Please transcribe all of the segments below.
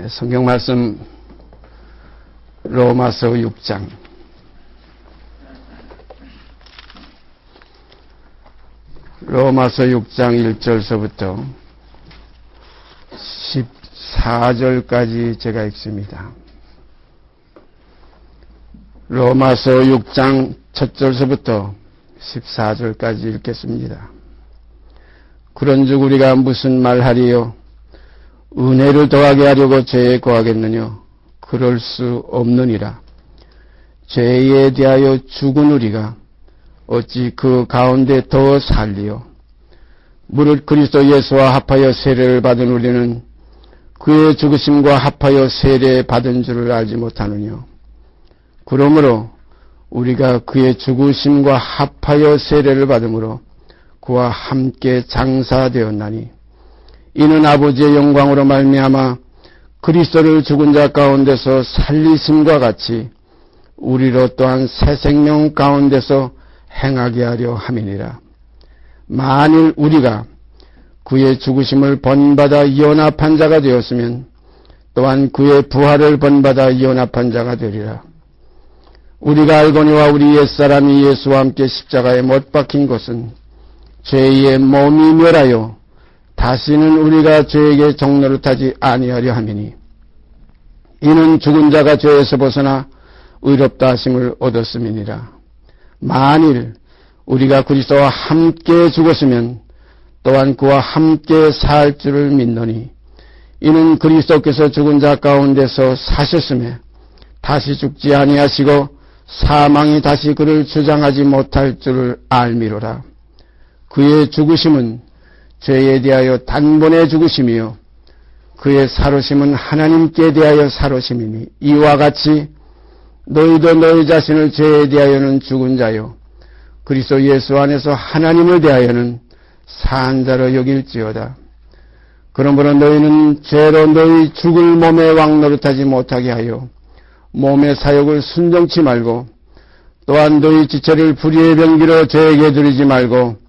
성경 말씀 로마서 6장 로마서 6장 1절서부터 14절까지 제가 읽습니다. 로마서 6장 1절서부터 14절까지 읽겠습니다. 그런즉 우리가 무슨 말하리요? 은혜를 더하게 하려고 죄에 거하겠느냐? 그럴 수 없느니라. 죄에 대하여 죽은 우리가 어찌 그 가운데 더 살리요? 무릇 그리스도 예수와 합하여 세례를 받은 우리는 그의 죽으심과 합하여 세례 받은 줄을 알지 못하느냐? 그러므로 우리가 그의 죽으심과 합하여 세례를 받음으로 그와 함께 장사되었나니 이는 아버지의 영광으로 말미암아 그리스도를 죽은 자 가운데서 살리심과 같이 우리로 또한 새 생명 가운데서 행하게 하려 함이니라. 만일 우리가 그의 죽으심을 번받아 연합한 자가 되었으면 또한 그의 부활을 번받아 연합한 자가 되리라. 우리가 알거니와 우리 옛사람이 예수와 함께 십자가에 못 박힌 것은 죄의 몸이 멸하여 다시는 우리가 죄에게 종노릇하지 아니하려 함이니 이는 죽은 자가 죄에서 벗어나 의롭다 하심을 얻었음이니라. 만일 우리가 그리스도와 함께 죽었으면 또한 그와 함께 살 줄을 믿노니 이는 그리스도께서 죽은 자 가운데서 사셨음에 다시 죽지 아니하시고 사망이 다시 그를 주장하지 못할 줄을 알미로라. 그의 죽으심은 죄에 대하여 단번에 죽으심이요 그의 살으심은 하나님께 대하여 살으심이니 이와 같이 너희도 너희 자신을 죄에 대하여는 죽은 자요 그리스도 예수 안에서 하나님을 대하여는 산 자로 여길지어다. 그러므로 너희는 죄로 너희 죽을 몸에 왕노릇하지 못하게 하여 몸의 사욕을 순종치 말고 또한 너희 지체를 불의의 병기로 죄에게 드리지 말고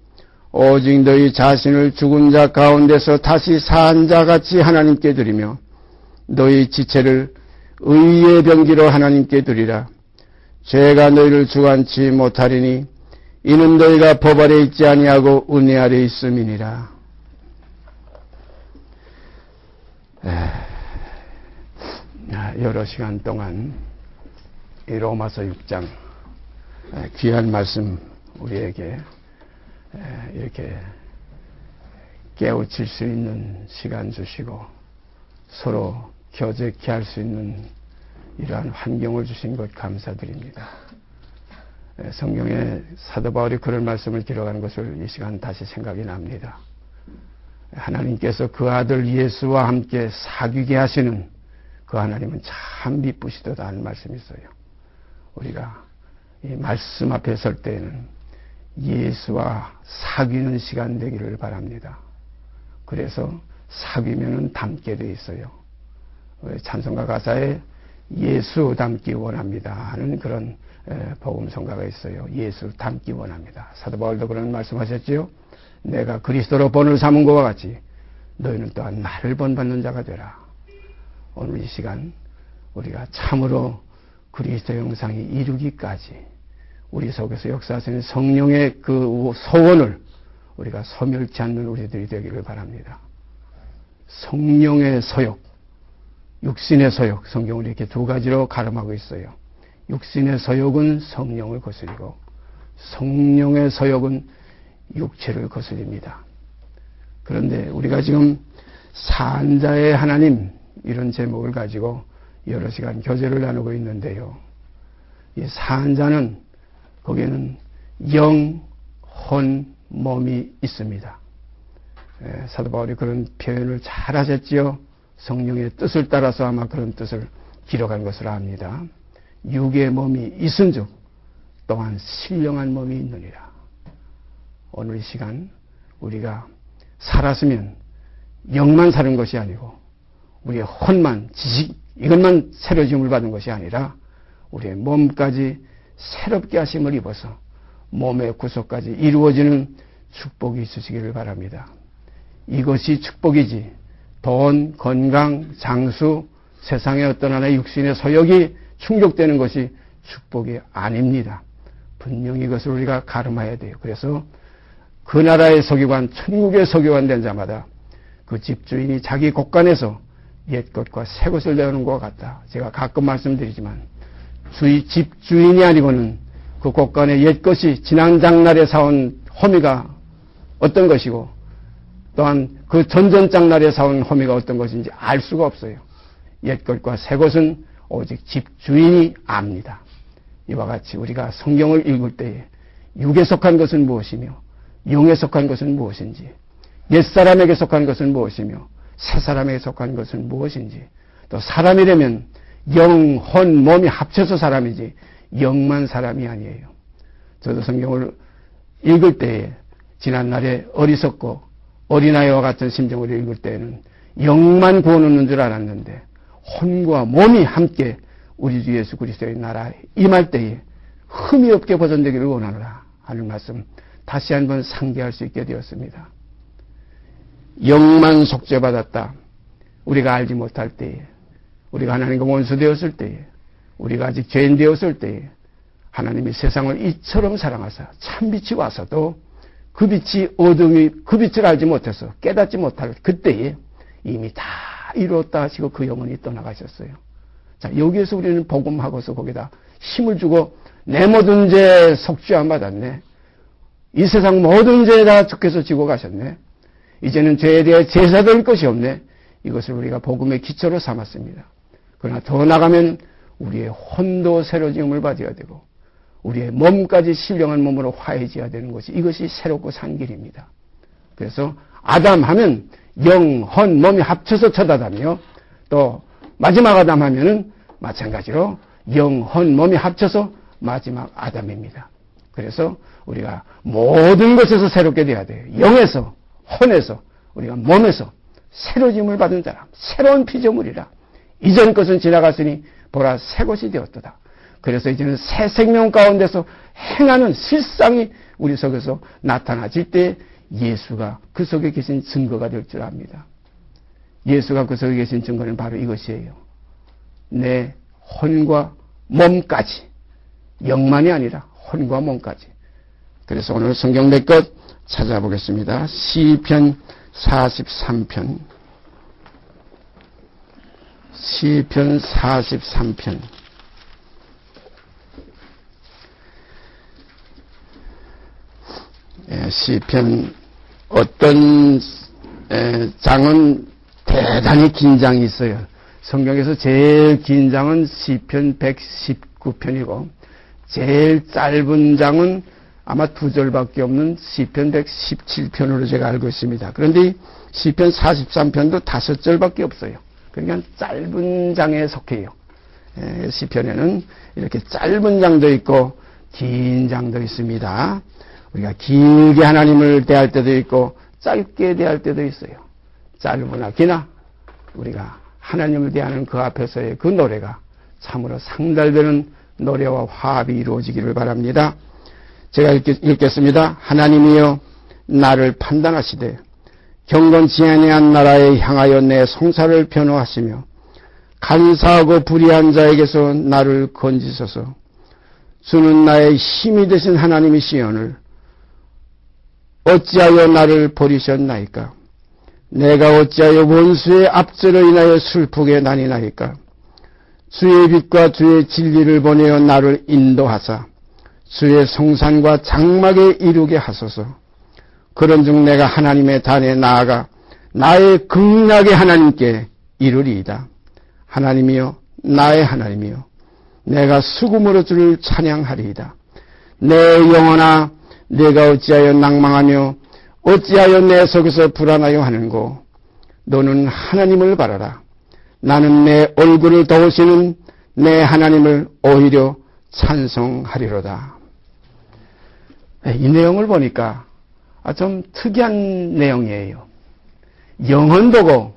오직 너희 자신을 죽은 자 가운데서 다시 산 자같이 하나님께 드리며 너희 지체를 의의 병기로 하나님께 드리라. 죄가 너희를 주관치 못하리니 이는 너희가 법 아래 있지 아니하고 은혜 아래 있음이니라. 여러 시간 동안 이 로마서 6장 귀한 말씀 우리에게 이렇게 깨우칠 수 있는 시간 주시고 서로 교제케 할 수 있는 이러한 환경을 주신 것 감사드립니다. 성경에 사도 바울이 그런 말씀을 기록한 것을 이 시간 다시 생각이 납니다. 하나님께서 그 아들 예수와 함께 사귀게 하시는 그 하나님은 참 미쁘시도다 하는 말씀이 있어요. 우리가 이 말씀 앞에 설 때에는 예수와 사귀는 시간 되기를 바랍니다. 그래서 사귀면은 닮게 돼 있어요. 찬송가 가사에 예수 닮기 원합니다 하는 그런 복음성가가 있어요. 예수 닮기 원합니다. 사도 바울도 그런 말씀하셨지요. 내가 그리스도로 본을 삼은 것과 같이 너희는 또한 나를 본받는 자가 되라. 오늘 이 시간 우리가 참으로 그리스도 형상이 이루기까지 우리 속에서 역사하시는 성령의 그 소원을 우리가 소멸치 않는 우리들이 되기를 바랍니다. 성령의 소욕, 육신의 소욕, 성경은 이렇게 두 가지로 가름하고 있어요. 육신의 소욕은 성령을 거스리고 성령의 소욕은 육체를 거스립니다. 그런데 우리가 지금 산자의 하나님 이런 제목을 가지고 여러 시간 교제를 나누고 있는데요. 이 산자는 거기에는 영, 혼, 몸이 있습니다. 사도 바울이 그런 표현을 잘 하셨지요. 성령의 뜻을 따라서 아마 그런 뜻을 기록한 것으로 압니다. 육의 몸이 있은즉 또한 신령한 몸이 있느니라. 오늘 이 시간 우리가 살았으면 영만 사는 것이 아니고 우리의 혼만, 지식 이것만 새로 지음을 받은 것이 아니라 우리의 몸까지 새롭게 하심을 입어서 몸의 구속까지 이루어지는 축복이 있으시기를 바랍니다. 이것이 축복이지 돈, 건강, 장수, 세상의 어떤 하나의 육신의 소욕이 충족되는 것이 축복이 아닙니다. 분명히 이것을 우리가 가름해야 돼요. 그래서 그 나라의 서기관, 천국의 서기관 된 자마다 그 집주인이 자기 곳간에서 옛것과 새것을 내오는 것 같다. 제가 가끔 말씀드리지만 집주인이 아니고는 그 곳간의 옛것이 지난 장날에 사온 호미가 어떤 것이고 또한 그 전전장날에 사온 호미가 어떤 것인지 알 수가 없어요. 옛것과 새것은 오직 집주인이 압니다. 이와 같이 우리가 성경을 읽을 때에 육에 속한 것은 무엇이며 영에 속한 것은 무엇인지, 옛사람에게 속한 것은 무엇이며 새사람에게 속한 것은 무엇인지, 또 사람이라면 영, 혼, 몸이 합쳐서 사람이지 영만 사람이 아니에요. 저도 성경을 읽을 때에 지난날에 어리석고 어린아이와 같은 심정으로 읽을 때에는 영만 구원하는 줄 알았는데 혼과 몸이 함께 우리 주 예수 그리스도의 나라에 임할 때에 흠이 없게 보존되기를 원하노라 하는 말씀 다시 한번 상기할 수 있게 되었습니다. 영만 속죄받았다. 우리가 알지 못할 때에, 우리가 하나님과 원수되었을 때에, 우리가 아직 죄인 되었을 때에 하나님이 세상을 이처럼 사랑하사 참빛이 와서도 그 빛이 어둠이 그 빛을 알지 못해서 깨닫지 못할 그때에 이미 다 이루었다 하시고 그 영혼이 떠나가셨어요. 자, 여기에서 우리는 복음하고서 거기다 힘을 주고 내 모든 죄 속죄함 받았네. 이 세상 모든 죄 다 주께서 지고 가셨네. 이제는 죄에 대해 제사될 것이 없네. 이것을 우리가 복음의 기초로 삼았습니다. 그러나 더 나가면 우리의 혼도 새로 지음을 받아야 되고 우리의 몸까지 신령한 몸으로 화해져야 되는 것이 이것이 새롭고 산 길입니다. 그래서 아담 하면 영, 혼, 몸이 합쳐서 첫 아담이요. 또 마지막 아담 하면은 마찬가지로 영, 혼, 몸이 합쳐서 마지막 아담입니다. 그래서 우리가 모든 것에서 새롭게 돼야 돼요. 영에서, 혼에서, 우리가 몸에서 새로 지음을 받은 사람, 새로운 피조물이라. 이전 것은 지나갔으니 보라 새 것이 되었도다. 그래서 이제는 새 생명 가운데서 행하는 실상이 우리 속에서 나타나질 때 예수가 그 속에 계신 증거가 될 줄 압니다. 예수가 그 속에 계신 증거는 바로 이것이에요. 내 혼과 몸까지, 영만이 아니라 혼과 몸까지. 그래서 오늘 성경 몇 것 찾아보겠습니다. 시편 43편. 시편 43편. 시편 어떤 장은 대단히 긴 장이 있어요. 성경에서 제일 긴 장은 시편 119편이고 제일 짧은 장은 아마 2절밖에 없는 시편 117편으로 제가 알고 있습니다. 그런데 시편 43편도 5절밖에 없어요. 그러니까 짧은 장에 속해요. 시편에는 이렇게 짧은 장도 있고 긴 장도 있습니다. 우리가 길게 하나님을 대할 때도 있고 짧게 대할 때도 있어요. 짧으나 기나 우리가 하나님을 대하는 그 앞에서의 그 노래가 참으로 상달되는 노래와 화합이 이루어지기를 바랍니다. 제가 읽겠습니다. 하나님이여 나를 판단하시되 경건치 아니한 나라에 향하여 내 송사를 변호하시며 간사하고 불의한 자에게서 나를 건지소서. 주는 나의 힘이 되신 하나님이시오늘 어찌하여 나를 버리셨나이까? 내가 어찌하여 원수의 압제로 인하여 슬프게 나니나이까? 주의 빛과 주의 진리를 보내어 나를 인도하사 주의 성산과 장막에 이르게 하소서. 그런즉 내가 하나님의 단에 나아가 나의 극락의 하나님께 이르리이다. 하나님이여 나의 하나님이여 내가 수금으로 주를 찬양하리이다. 내 영혼아 내가 어찌하여 낭망하며 어찌하여 내 속에서 불안하여 하는고? 너는 하나님을 바라라. 나는 내 얼굴을 더우시는 내 하나님을 오히려 찬송하리로다. 이 내용을 보니까 좀 특이한 내용이에요. 영혼 보고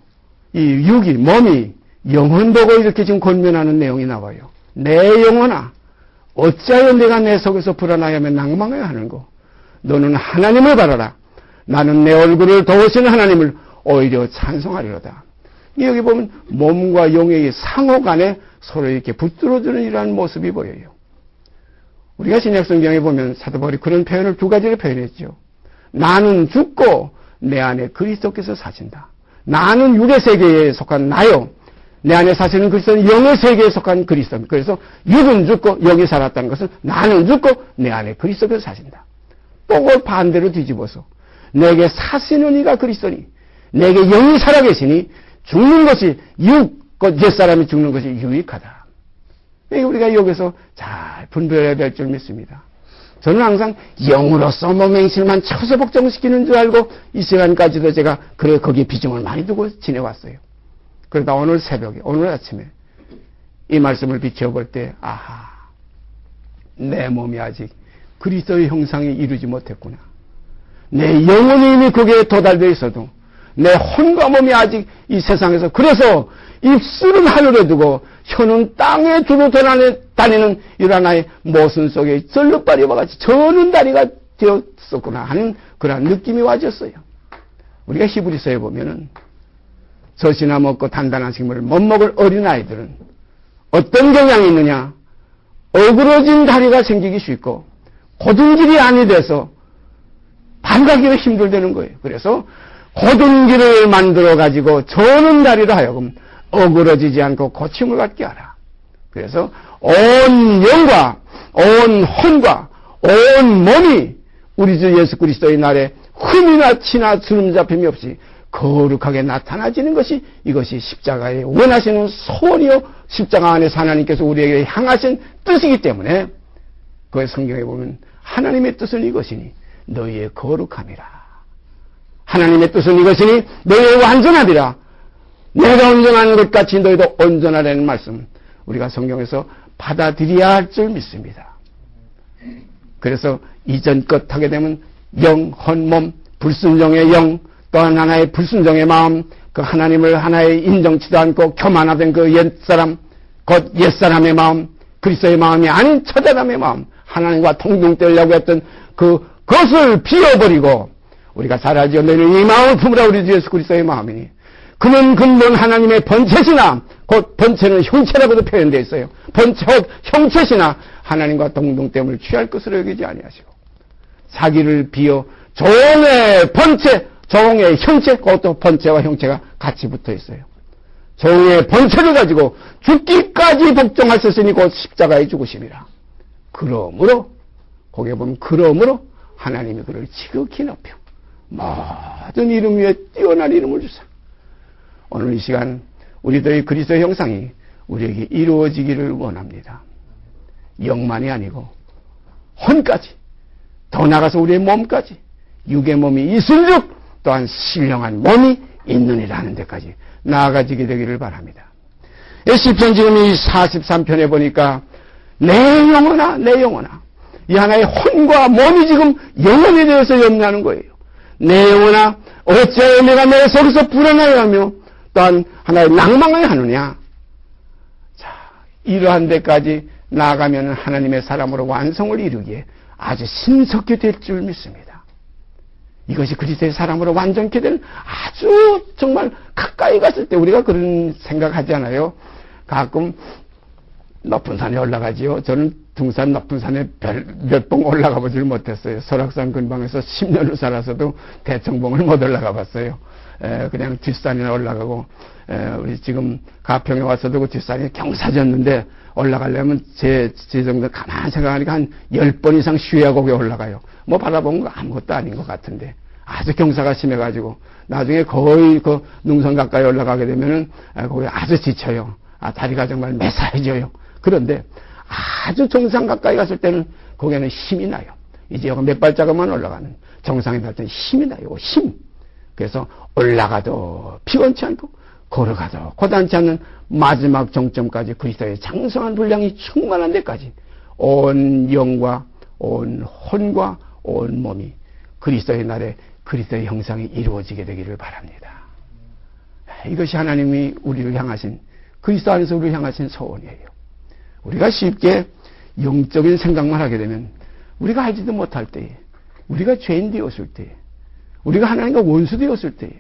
이 육이 몸이 영혼 보고 이렇게 지금 권면하는 내용이 나와요. 내 영혼아 어찌하여 내가 내 속에서 불안하여 낭망하여 하는고? 너는 하나님을 바라라. 나는 내 얼굴을 더우시는 하나님을 오히려 찬송하리로다. 여기 보면 몸과 영의 상호 간에 서로 이렇게 붙들어주는 이러한 모습이 보여요. 우리가 신약성경에 보면 사도 바울이 그런 표현을 두 가지로 표현했죠. 나는 죽고 내 안에 그리스도께서 사신다. 나는 육의 세계에 속한 나요. 내 안에 사시는 그리스도는 영의 세계에 속한 그리스도입니다. 그래서 육은 죽고 영이 살았다는 것은 나는 죽고 내 안에 그리스도께서 사신다. 또 그걸 반대로 뒤집어서 내게 사시는 이가 그리스도니 내게 영이 살아계시니 죽는 것이 옛사람이 죽는 것이 유익하다. 우리가 여기서 잘 분별해야 될 줄 믿습니다. 저는 항상 영으로서 맹실만 쳐서 복종시키는 줄 알고 이 시간까지도 제가 거기에 비중을 많이 두고 지내왔어요. 그러다 오늘 새벽에, 오늘 아침에 이 말씀을 비춰볼 때, 아하, 내 몸이 아직 그리스도의 형상이 이루지 못했구나. 내 영혼이 이미 거기에 도달되어 있어도 내 혼과 몸이 아직 이 세상에서, 그래서 입술은 하늘에 두고 혀는 땅에 두루 다니는 이런 하나의 모순 속에 절룩다리와 같이 저는 다리가 되었었구나 하는 그런 느낌이 와졌어요. 우리가 히브리서에 보면은 젖이나 먹고 단단한 식물을 못 먹을 어린아이들은 어떤 경향이 있느냐? 어그러진 다리가 생기기 쉽고 곧은 길이 아니 돼서 반가기가 힘들다는 거예요. 그래서 곧은 길을 만들어 가지고 저는 다리로 하여금 어그러지지 않고 고침을 갖게 하라. 그래서 온 영과 온 혼과 온 몸이 우리 주 예수 그리스도의 날에 흠이나 티나 주름 잡힘이 없이 거룩하게 나타나지는 것이 이것이 십자가의 원하시는 소원이요 십자가 안에서 하나님께서 우리에게 향하신 뜻이기 때문에 그 성경에 보면 하나님의 뜻은 이것이니 너희의 거룩함이라. 하나님의 뜻은 이것이니 너희의 완전함이라. 내가 온전한 것 같이 너희도 온전하라는 말씀 우리가 성경에서 받아들여야 할 줄 믿습니다. 그래서 이전 것 하게 되면 영, 헌, 몸, 불순종의 영, 또한 하나의 불순종의 마음, 그 하나님을 하나의 인정치도 않고 교만하던 그 옛사람, 곧 옛사람의 마음, 그리스도의 마음이 아닌 처자람의 마음, 하나님과 통등되려고 했던 그것을 비워버리고 우리가 잘 알죠. 너희는 이 마음을 품으라 우리 주 예수 그리스도의 마음이니 그는 근본 하나님의 번체시나 곧 번체는 형체라고도 표현되어 있어요. 번체 곧 형체시나 하나님과 동등됨을 취할 것으로 여기지 아니하시고 자기를 비워 종의 번체, 종의 형체, 그것도 번체와 형체가 같이 붙어 있어요. 종의 번체를 가지고 죽기까지 복종하셨으니 곧 십자가의 죽으심이라. 그러므로 거기에 보면 그러므로 하나님이 그를 지극히 높여 모든 이름 위에 뛰어난 이름을 주사. 오늘 이 시간 우리들의 그리스도의 형상이 우리에게 이루어지기를 원합니다. 영만이 아니고 혼까지, 더 나아가서 우리의 몸까지, 육의 몸이 있을즉 또한 신령한 몸이 있느니라 하는 데까지 나아가지게 되기를 바랍니다. 시편 지금 이 43편에 보니까 내 영혼아 내 영혼아 이 하나의 혼과 몸이 지금 영혼에 대해서 염려하는 거예요. 내 영혼아 어찌하여 내가 내 속에서 불안하여 하며 또한 하나의 낭망을 하느냐. 자, 이러한 데까지 나아가면 하나님의 사람으로 완성을 이루기에 아주 신속히 될 줄 믿습니다. 이것이 그리스도의 사람으로 완전케 되는 아주 정말 가까이 갔을 때 우리가 그런 생각하지 않아요? 가끔 높은 산에 올라가지요. 저는 등산 높은 산에 몇 번 올라가 보질 못했어요. 설악산 근방에서 10년을 살아서도 대청봉을 못 올라가 봤어요. 그냥 뒷산에 올라가고, 우리 지금 가평에 와서도 그 뒷산이 경사졌는데 올라가려면 제 정도 가만히 생각하니까 한 10번 이상 쉬어야 거기에 올라가요. 뭐 바라보는 거 아무것도 아닌 것 같은데 아주 경사가 심해가지고 나중에 거의 그 능선 가까이 올라가게 되면은 거기 아주 지쳐요. 다리가 정말 매사해져요. 그런데 아주 정상 가까이 갔을 때는 거기에는 힘이 나요. 이제 여기 몇 발자국만 올라가는 정상에 갈 때는 힘이 나요. 힘. 그래서 올라가도 피곤치 않고 걸어가도 고단치 않는 마지막 정점까지 그리스도의 장성한 분량이 충만한 데까지 온 영과 온 혼과 온 몸이 그리스도의 날에 그리스도의 형상이 이루어지게 되기를 바랍니다. 이것이 하나님이 우리를 향하신 그리스도 안에서 우리를 향하신 소원이에요. 우리가 쉽게 영적인 생각만 하게 되면 우리가 알지도 못할 때에 우리가 죄인 되었을 때에 우리가 하나님과 원수 되었을 때에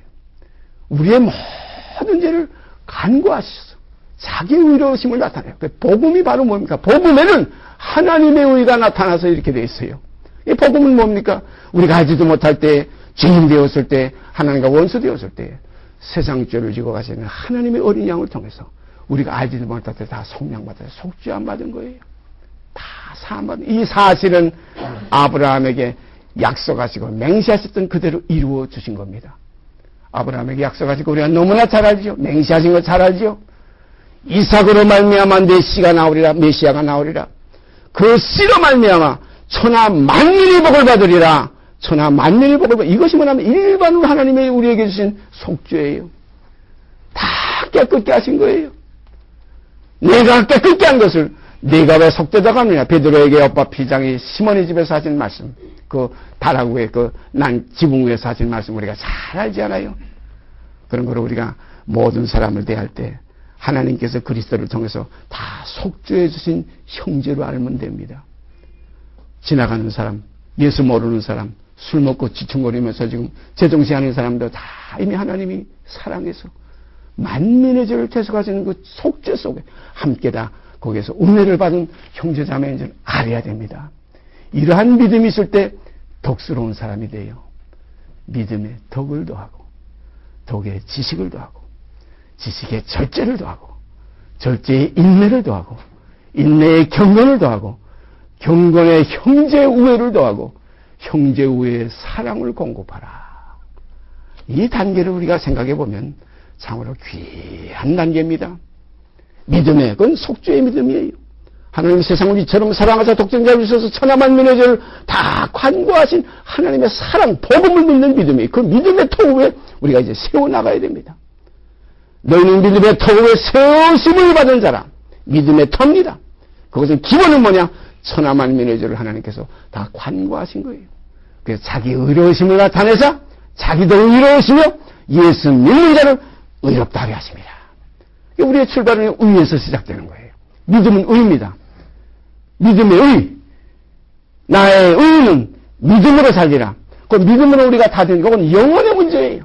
우리의 모든 죄를 간구하셔서 자기의 의로우심을 나타내요. 복음이 바로 뭡니까? 복음에는 하나님의 의가 나타나서 이렇게 되어 있어요. 이 복음은 뭡니까? 우리가 알지도 못할 때, 죄인 되었을 때, 하나님과 원수 되었을 때, 세상 죄를 지고 가시는 하나님의 어린 양을 통해서 우리가 알지도 못할 때 다 속량받아서 속죄함 받은 거예요. 다 사함받은. 이 사실은 아브라함에게 약속하시고 맹세하셨던 그대로 이루어 주신 겁니다. 아브라함에게 약속하시고 우리가 너무나 잘 알죠. 맹세하신 거 잘 알죠. 이삭으로 말미암아 내 씨가 나오리라, 메시아가 나오리라. 그 씨로 말미암아 천하 만민이 복을 받으리라. 천하 만민이 복을 받으리라. 이것이 뭐냐면 일반으로 하나님이 우리에게 주신 속죄예요. 다 깨끗게 하신 거예요. 내가 깨끗게 한 것을 네가 왜 속되다고 하느냐. 베드로에게 오빠 피장이 시몬의 집에서 하신 말씀, 그 다락우에 그 난 지붕 위에서 하신 말씀 우리가 잘 알지 않아요? 그런 거를 우리가 모든 사람을 대할 때 하나님께서 그리스도를 통해서 다 속죄해 주신 형제로 알면 됩니다. 지나가는 사람, 예수 모르는 사람, 술 먹고 지충거리면서 지금 제정신하는 사람도 다 이미 하나님이 사랑해서 만민의 죄를 대속하시는 그 속죄 속에 함께 다 거기에서 은혜를 받은 형제자매인 줄 알아야 됩니다. 이러한 믿음이 있을 때 덕스러운 사람이 돼요. 믿음에 덕을 더하고 덕에 지식을 더하고 지식에 절제를 더하고 절제에 인내를 더하고 인내에 경건을 더하고 경건에 형제 우애를 더하고 형제 우애에 사랑을 공급하라. 이 단계를 우리가 생각해 보면 참으로 귀한 단계입니다. 믿음의 그건 속죄의 믿음이에요. 하나님이 세상을 이처럼 사랑하사 독생자를 주셔서 천하 만민의 죄를 다 관고하신 하나님의 사랑, 복음을 믿는 믿음이에요. 그 믿음의 터 위에 우리가 이제 세워나가야 됩니다. 너희는 믿음의 터 위에 세우심을 받은 자라. 믿음의 터입니다. 그것은 기본은 뭐냐? 천하 만민의 죄를 하나님께서 다 관고하신 거예요. 그래서 자기 의로우심을 나타내서 자기도 의로우시며 예수 믿는 자를 의롭다 하게 하십니다. 우리의 출발은 의에서 시작되는 거예요. 믿음은 의입니다. 믿음의 의. 나의 의는 믿음으로 살리라. 그 믿음으로 우리가 다 된 그건 영혼의 문제예요.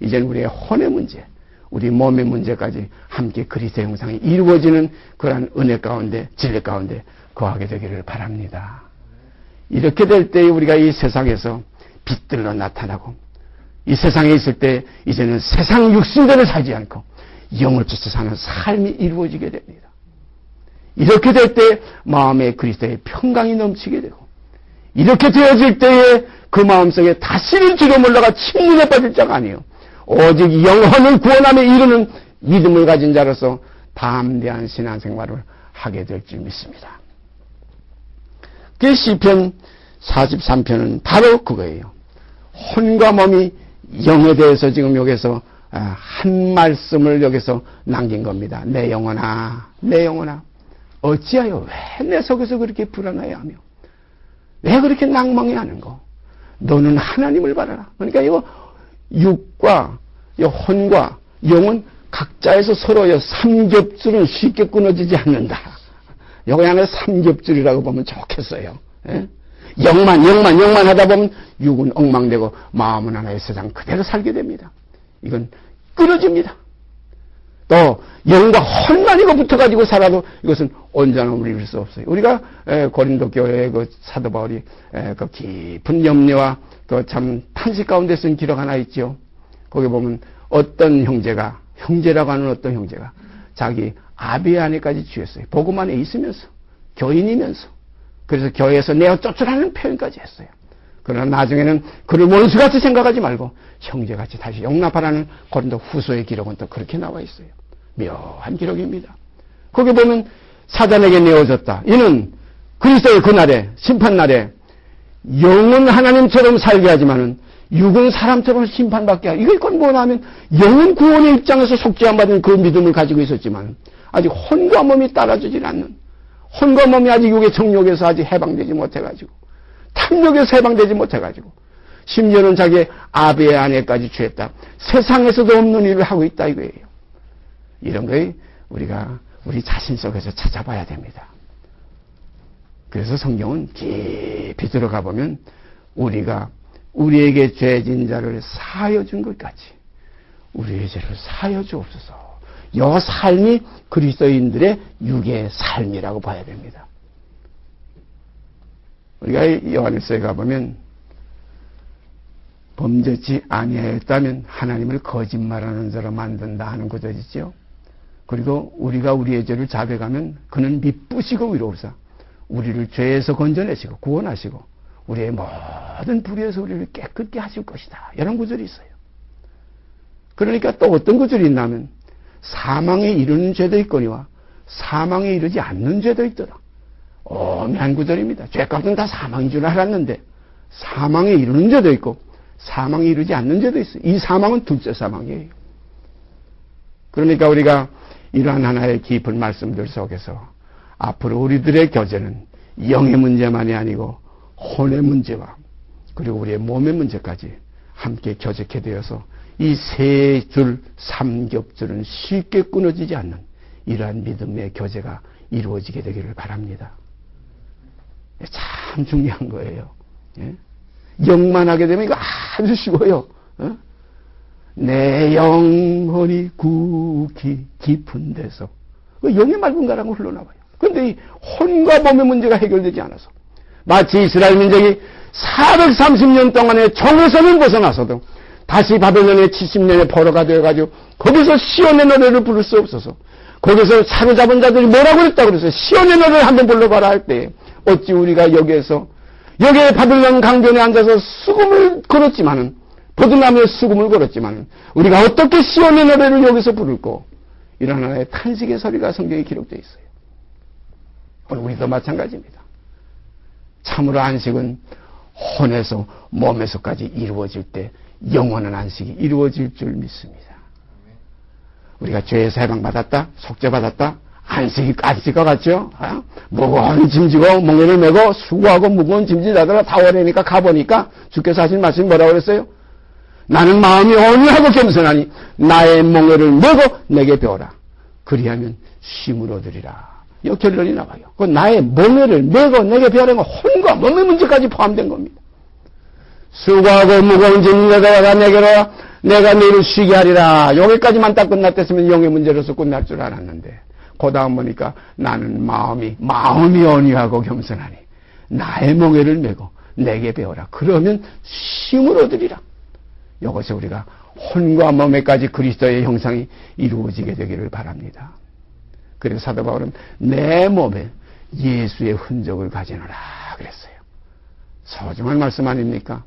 이제는 우리의 혼의 문제, 우리 몸의 문제까지 함께 그리스도의 형상이 이루어지는 그러한 은혜 가운데, 진리 가운데 거하게 되기를 바랍니다. 이렇게 될 때 우리가 이 세상에서 빛들로 나타나고 이 세상에 있을 때 이제는 세상 육신대로 살지 않고 영을 쫓아 사는 삶이 이루어지게 됩니다. 이렇게 될 때 마음에 그리스도의 평강이 넘치게 되고 이렇게 되어질 때에 그 마음속에 다시는 뒤로 몰라가 침륜에 빠질 자가 아니에요. 오직 영혼을 구원함에 이르는 믿음을 가진 자로서 담대한 신앙생활을 하게 될 줄 믿습니다. 그 시편 43편은 바로 그거예요. 혼과 몸이 영에 대해서 지금 여기서 한 말씀을 여기서 남긴 겁니다. 내 영혼아, 내 영혼아, 어찌하여 왜 내 속에서 그렇게 불안해하며 왜 그렇게 낭망해하는고? 너는 하나님을 바라라. 그러니까 이거 육과 혼과 영은 각자에서 서로의 삼겹줄은 쉽게 끊어지지 않는다. 여기 안에 삼겹줄이라고 보면 좋겠어요. 예? 영만 하다 보면 육은 엉망되고 마음은 하나의 세상 그대로 살게 됩니다. 이건 끊어집니다. 또 영과 혼만 이거 붙어가지고 살아도 이것은 온전함을 이룰 수 없어요. 우리가 고린도 교회의 그 사도 바울이 그 깊은 염려와 그 참 탄식 가운데 쓴 기록 하나 있죠. 거기 보면 어떤 형제가, 형제라고 하는 어떤 형제가 자기 아비 아내까지 취했어요. 복음 안에 있으면서, 교인이면서. 그래서 교회에서 내어 쫓으라는 표현까지 했어요. 그러나 나중에는 그를 원수같이 생각하지 말고 형제같이 다시 용납하라는 고린도 후서의 기록은 또 그렇게 나와 있어요. 묘한 기록입니다. 거기 보면 사단에게 내어졌다. 이는 그리스도의 그날에, 심판날에 영은 하나님처럼 살게 하지만은 육은 사람처럼 심판받게 하고, 이건 뭐냐면 영은 구원의 입장에서 속죄함 받은 그 믿음을 가지고 있었지만 아직 혼과 몸이 따라주질 않는, 혼과 몸이 아직 육의 정욕에서 아직 해방되지 못해가지고, 탐욕에서 해방되지 못해가지고, 심지어는 자기의 아비의 아내까지 취했다. 세상에서도 없는 일을 하고 있다 이거예요. 이런 거에 우리가 우리 자신 속에서 찾아봐야 됩니다. 그래서 성경은 깊이 들어가 보면 우리가 우리에게 죄진 자를 사하여 준 것 같이 우리의 죄를 사하여 주옵소서. 이 삶이 그리스도인들의 육의 삶이라고 봐야 됩니다. 우리가 요한일서에 가보면 범죄치 아니하였다면 하나님을 거짓말하는 자로 만든다 하는 구절이죠. 그리고 우리가 우리의 죄를 자백하면 그는 미쁘시고 위로우사 우리를 죄에서 건져내시고 구원하시고 우리의 모든 불의에서 우리를 깨끗게 하실 것이다. 이런 구절이 있어요. 그러니까 또 어떤 구절이 있냐면 사망에 이르는 죄도 있거니와 사망에 이르지 않는 죄도 있더라. 오묘한 구절입니다. 죄값은 다 사망인 줄 알았는데 사망에 이르는 죄도 있고 사망에 이르지 않는 죄도 있어요. 이 사망은 둘째 사망이에요. 그러니까 우리가 이러한 하나의 깊은 말씀들 속에서 앞으로 우리들의 교제는 영의 문제만이 아니고 혼의 문제와 그리고 우리의 몸의 문제까지 함께 교제케 되어서 이 세 줄 삼겹줄은 쉽게 끊어지지 않는 이러한 믿음의 교제가 이루어지게 되기를 바랍니다. 참 중요한 거예요. 영만 하게 되면 이거 아주 쉬워요. 내 영혼이 굳이 깊은 데서 영의 맑은 가랑은 흘러나와요. 그런데 이 혼과 몸의 문제가 해결되지 않아서 마치 이스라엘 민족이 430년 동안의 종에서는 벗어나서도 다시 바벨론의 70년의 포로가 되어가지고 거기서 시온의 노래를 부를 수 없어서 거기서 사로잡은 자들이 뭐라고 그랬다고 그래서 시온의 노래를 한번 불러봐라 할 때 어찌 우리가 여기에 바벨론 강변에 앉아서 수금을 걸었지만은 버드나무에 수금을 걸었지만은 우리가 어떻게 시온의 노래를 여기서 부를고 이런 하나의 탄식의 소리가 성경에 기록되어 있어요. 오늘 우리도 마찬가지입니다. 참으로 안식은 혼에서 몸에서까지 이루어질 때 영원한 안식이 이루어질 줄 믿습니다. 우리가 죄에서 해방받았다, 속죄받았다, 안식과 같죠? 무거운 짐지고 멍에를 메고 수고하고 무거운 짐지자들아 다 오래니까 가보니까 주께서 하신 말씀이 뭐라고 그랬어요? 나는 마음이 온유하고 겸손하니 나의 멍에를 메고 내게 배우라. 그리하면 쉼을 얻으리라. 이 결론이 나와요. 그 나의 멍에를 메고 내게 배우라는 건 혼과 몸의 문제까지 포함된 겁니다. 수고하고 무거운 짐지자들아 내게로 내가 너희를 쉬게 하리라. 여기까지만 딱 끝났댔으면 영의 문제로서 끝날 줄 알았는데 그 다음 보니까 나는 마음이 온유하고 겸손하니 나의 멍에를 메고 내게 배워라. 그러면 쉼을 얻으리라. 이것이 우리가 혼과 몸에까지 그리스도의 형상이 이루어지게 되기를 바랍니다. 그래서 사도 바울은 내 몸에 예수의 흔적을 가지노라 그랬어요. 소중한 말씀 아닙니까?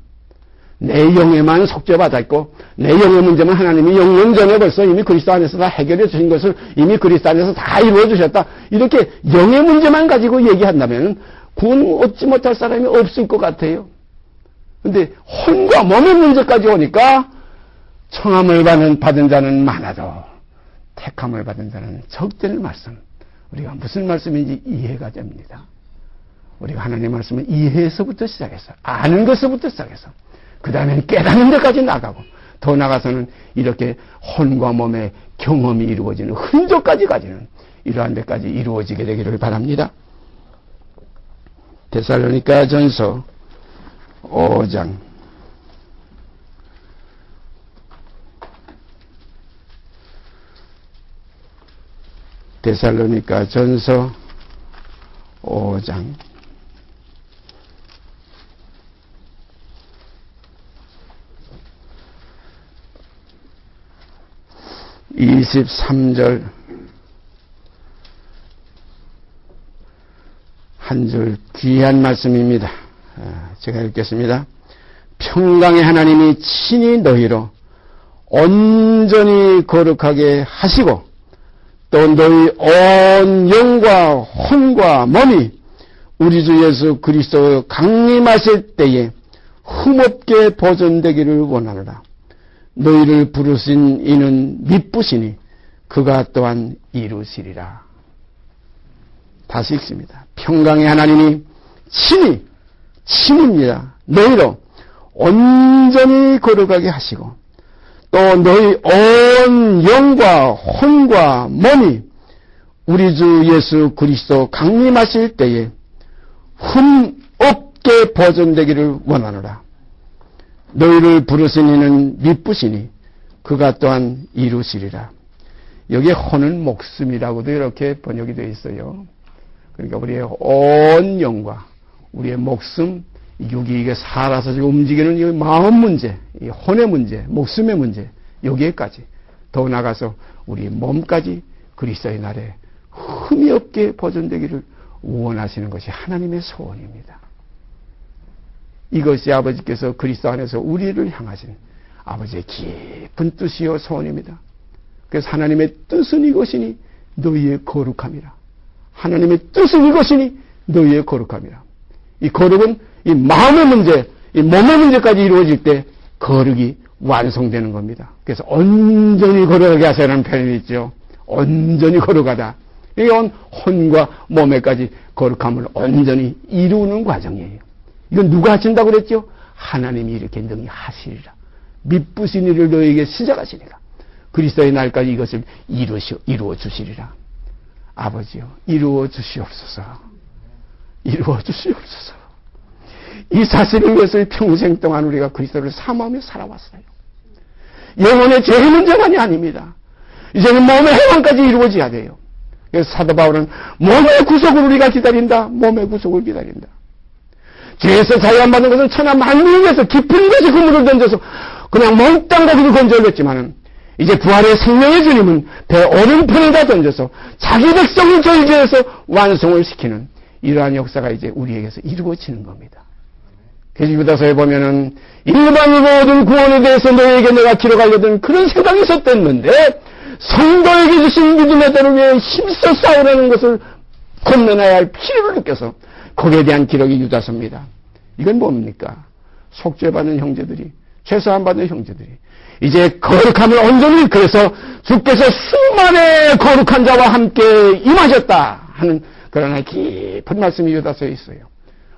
내 영에만 속죄받았고 내 영의 문제만 하나님이 영원 전에 벌써 이미 그리스도 안에서 다 해결해 주신 것을 이미 그리스도 안에서 다 이루어 주셨다. 이렇게 영의 문제만 가지고 얘기한다면 구원 얻지 못할 사람이 없을 것 같아요. 그런데 혼과 몸의 문제까지 오니까 청함을 받은 자는 많아도 택함을 받은 자는 적다는 말씀. 우리가 무슨 말씀인지 이해가 됩니다. 우리가 하나님의 말씀을 이해해서부터 시작해서 아는 것부터 시작해서 그 다음에는 깨닫는 데까지 나가고 더 나가서는 이렇게 혼과 몸의 경험이 이루어지는 흔적까지 가지는 이러한 데까지 이루어지게 되기를 바랍니다. 데살로니가 전서 5장 데살로니가 전서 5장 23절 한 줄 귀한 말씀입니다. 제가 읽겠습니다. 평강의 하나님이 친히 너희로 온전히 거룩하게 하시고 또 너희 온 영과 혼과 몸이 우리 주 예수 그리스도 강림하실 때에 흠없게 보존되기를 원하노라. 너희를 부르신 이는 미쁘시니 그가 또한 이루시리라. 다시 읽습니다. 평강의 하나님이 친입니다. 너희로 온전히 거룩하게 하시고 또 너희 온 영과 혼과 몸이 우리 주 예수 그리스도 강림하실 때에 흠없게 보존되기를 원하노라. 너희를 부르신 이는 미쁘시니 그가 또한 이루시리라. 여기에 혼은 목숨이라고도 이렇게 번역이 되어 있어요. 그러니까 우리의 온 영과 우리의 목숨, 육이 이게 살아서 지금 움직이는 이 마음 문제, 이 혼의 문제, 목숨의 문제, 여기에까지 더 나가서 우리 몸까지 그리스도의 날에 흠이 없게 보존되기를 원하시는 것이 하나님의 소원입니다. 이것이 아버지께서 그리스도 안에서 우리를 향하신 아버지의 깊은 뜻이요 소원입니다. 그래서 하나님의 뜻은 이것이니 너희의 거룩함이라. 하나님의 뜻은 이것이니 너희의 거룩함이라. 이 거룩은 이 마음의 문제, 이 몸의 문제까지 이루어질 때 거룩이 완성되는 겁니다. 그래서 온전히 거룩하게 하세요라는 표현이 있죠. 온전히 거룩하다. 이건 혼과 몸에까지 거룩함을 온전히 이루는 과정이에요. 이건 누가 하신다고 그랬죠? 하나님이 이렇게 능히 하시리라. 미쁘신 일을 너에게 시작하시리라. 그리스도의 날까지 이것을 이루어 주시리라. 아버지요, 이루어 주시옵소서. 이루어 주시옵소서. 이 사실을 위해서 평생 동안 우리가 그리스도를 사모하며 살아왔어요. 영혼의 죄의 문제만이 아닙니다. 이제는 몸의 해방까지 이루어져야 돼요. 그래서 사도 바울은 몸의 구속을 우리가 기다린다. 몸의 구속을 기다린다. 죄에서 자유 안 받는 것은 천하 만민을 위해서 깊은 곳에 그물을 던져서 그냥 몽땅 거기를 건져냈지만은 이제 부활의 생명의 주님은 배 오른편에다 던져서 자기 백성을 저희죄에서 완성을 시키는 이러한 역사가 이제 우리에게서 이루어지는 겁니다. 그래서 유다서에 보면은 일반 모든 구원에 대해서 너에게 내가 기록하려던 그런 생각이 있었댔는데 성도에게 주신 믿음의 대를 위해 힘써 싸우라는 것을 건너나야 할 필요를 느껴서 거기에 대한 기록이 유다서입니다. 이건 뭡니까? 속죄받는 형제들이, 최소한 받는 형제들이 이제 거룩함을 온전히, 그래서 주께서 수만의 거룩한 자와 함께 임하셨다 하는 그런 깊은 말씀이 유다서에 있어요.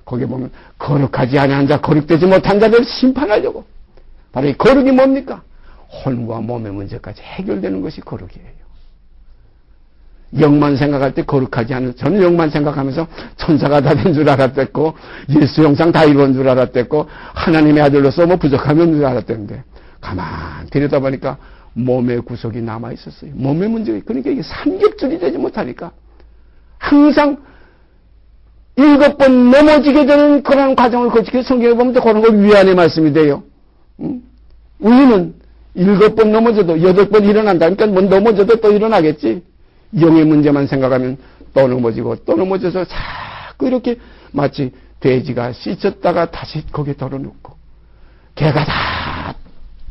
거기에 보면 거룩하지 아니한 자, 거룩되지 못한 자들을 심판하려고. 바로 이 거룩이 뭡니까? 혼과 몸의 문제까지 해결되는 것이 거룩이에요. 영만 생각할 때 거룩하지 않은, 저는 영만 생각하면서 천사가 다 된 줄 알았댔고 예수 형상 다 이룬 줄 알았댔고 하나님의 아들로서 뭐 부족하면 줄 알았댔는데 가만 들여다보니까 몸의 구석이 남아있었어요. 몸의 문제가, 그러니까 이게 삼겹줄이 되지 못하니까 항상 7번 넘어지게 되는 그런 과정을 거치게 성경에 보면 또 그런 걸 위안의 말씀이 돼요. 우리는 7번 넘어져도 8번 일어난다. 그러니까 뭐 넘어져도 또 일어나겠지. 영의 문제만 생각하면 또 넘어지고 또 넘어져서 자꾸 이렇게 마치 돼지가 씻었다가 다시 거기에 덜어놓고 개가 다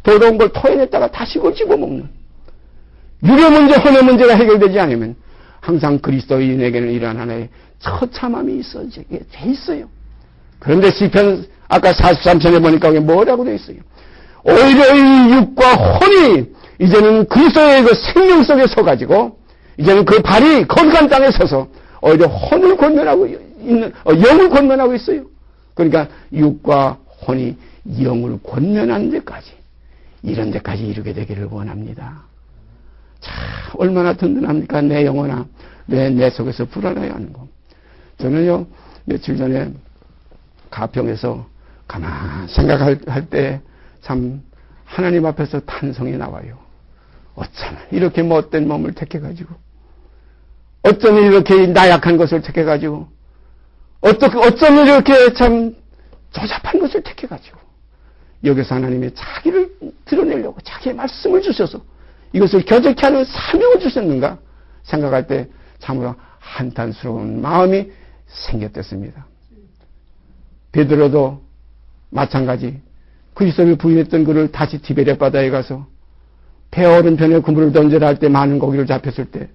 더러운 걸 토해냈다가 다시 그걸 집어먹는 육의 문제, 혼의 문제가 해결되지 않으면 항상 그리스도인에게는 이러한 하나의 처참함이 돼 있어요. 그런데 시편 아까 43편에 보니까 거기 뭐라고 돼 있어요? 오히려 이 육과 혼이 이제는 그리스도의 그 생명 속에 서가지고 이제는 그 발이 거룩한 땅에 서서 오히려 혼을 권면하고 있는, 영을 권면하고 있어요. 그러니까 육과 혼이 영을 권면하는 데까지, 이런 데까지 이르게 되기를 원합니다. 자, 얼마나 든든합니까? 내 영혼아, 내 속에서 불안해야 하는 거. 저는요, 며칠 전에 가평에서 가만 생각할 때 참 하나님 앞에서 탄성이 나와요. 어쩌면 이렇게 못된 몸을 택해가지고, 어쩌면 이렇게 나약한 것을 택해가지고, 어쩌면 이렇게 참 조잡한 것을 택해가지고, 여기서 하나님이 자기를 드러내려고 자기의 말씀을 주셔서 이것을 교제케 하는 사명을 주셨는가 생각할 때 참으로 한탄스러운 마음이 생겼댔습니다. 베드로도 마찬가지 그리스도를 부인했던 그를 다시 티베리아 바다에 가서 배 오른편에 그물을 던져라 할 때 많은 고기를 잡혔을 때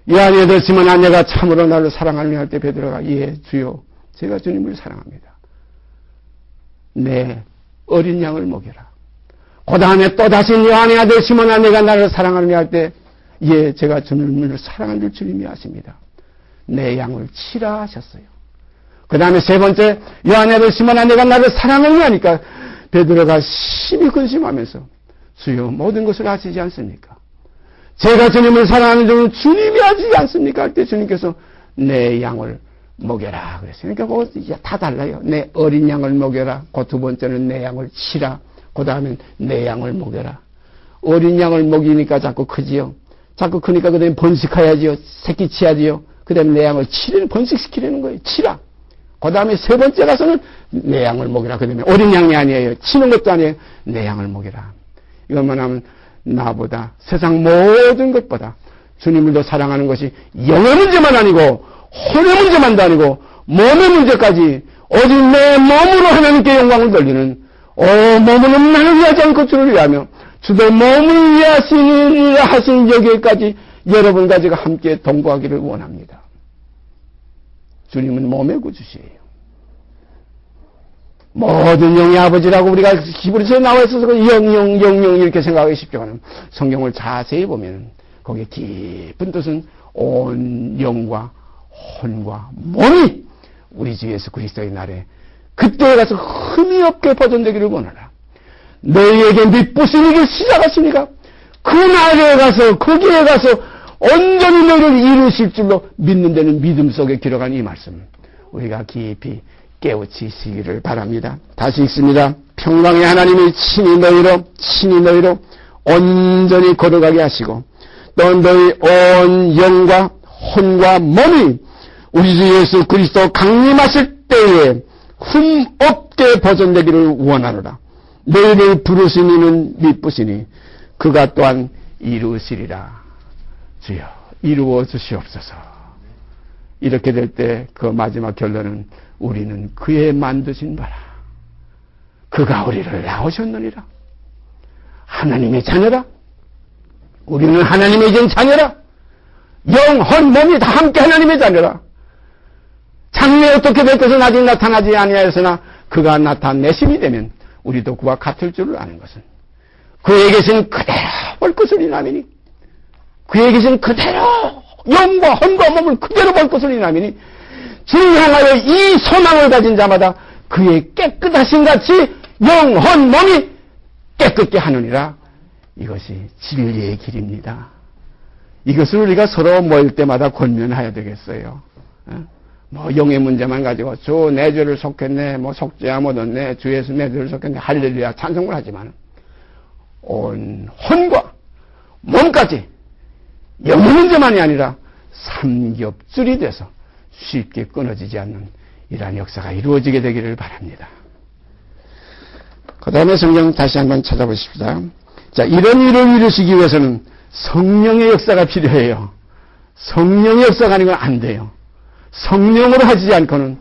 이 안에 들으면 아내가 참으로 나를 사랑하느냐 할 때 베드로가 예 주여 제가 주님을 사랑합니다. 내 어린 양을 먹여라. 그 다음에 또다시 요한의 아들 시몬 아내가 나를 사랑하느냐 할 때 예 제가 주님을 사랑하는 주님이 아십니다. 내 양을 치라 하셨어요. 그 다음에 세 번째 요한의 아들 시몬 아내가 나를 사랑하느냐 하니까 베드로가 심히 근심하면서 주여 모든 것을 아시지 않습니까? 제가 주님을 사랑하는 줄은 주님이 아시지 않습니까? 할 때 주님께서 내 양을 먹여라 그랬어요. 그러니까 뭐 다 달라요. 내 어린 양을 먹여라. 그 두 번째는 내 양을 치라. 그 다음엔 내 양을 먹여라. 어린 양을 먹이니까 자꾸 크지요. 자꾸 크니까 그 다음에 번식해야지요. 새끼 치야지요. 그 다음에 내 양을 번식시키려는 거예요. 치라. 그 다음에 세 번째 가서는 내 양을 먹이라. 그 다음에 어린 양이 아니에요. 치는 것도 아니에요. 내 양을 먹이라. 이것만 하면 나보다 세상 모든 것보다 주님을 더 사랑하는 것이 영의 문제만 아니고 혼의 문제만도 아니고 몸의 문제까지 오직 내 몸으로 하나님께 영광을 돌리는 몸은 나를 위하지 않고 주를 위하며 주도 몸을 위하시리라 하신 여기까지 여러분과 제가 함께 동거하기를 원합니다. 주님은 몸의 구주시에요. 모든 영의 아버지라고 우리가 히브리서에 나와 있어서 영영 이렇게 생각하기 쉽지만 성경을 자세히 보면 거기에 깊은 뜻은 온 영과 혼과 몸이 우리 주 예수 그리스도의 날에 그때에 가서 흠이 없게 보존되기를 원하라. 너희에게 밑부신 일을 시작하시니까 그 날에 가서 거기에 가서 온전히 너희를 이루실 줄로 믿는 데는 믿음 속에 기록한 이 말씀 우리가 깊이 깨우치시기를 바랍니다. 다시 읽습니다. 평강의 하나님이 친히 너희로 온전히 걸어가게 하시고 또 너희 온 영과 혼과 몸이 우리 주 예수 그리스도 강림하실 때에 흠 없게 보존되기를 원하노라. 너희를 부르신 이는 미쁘시니 그가 또한 이루시리라. 주여 이루어 주시옵소서. 이렇게 될 때 그 마지막 결론은 우리는 그의 만드신 바라. 그가 우리를 낳으셨느니라. 하나님의 자녀라. 우리는 하나님의 전 자녀라. 영, 혼, 몸이 다 함께 하나님의 자녀라. 장래에 어떻게 될 것은 아직 나타나지 아니하였으나 그가 나타내심이 되면 우리도 그와 같을 줄을 아는 것은 그의 계신 그대로 볼 것을 이나미니 그의 계신 그대로 영과 혼과 몸을 그대로 볼 것을 이나미니 주를 향하여 이 소망을 가진 자마다 그의 깨끗하신 같이 영, 혼, 몸이 깨끗게 하느니라. 이것이 진리의 길입니다. 이것을 우리가 서로 모일 때마다 권면해야 되겠어요. 영의 문제만 가지고 주 내 죄를 속했네, 속죄야 못 얻네, 주 예수 내 죄를 속했네, 할렐루야 찬송을 하지만 온 혼과 몸까지 영의 문제만이 아니라 삼겹줄이 돼서 쉽게 끊어지지 않는 이러한 역사가 이루어지게 되기를 바랍니다. 그 다음에 성경 다시 한번 찾아보십시다. 자, 이런 일을 이루시기 위해서는 성령의 역사가 필요해요. 성령의 역사가 아니면 안 돼요. 성령으로 하지 않고는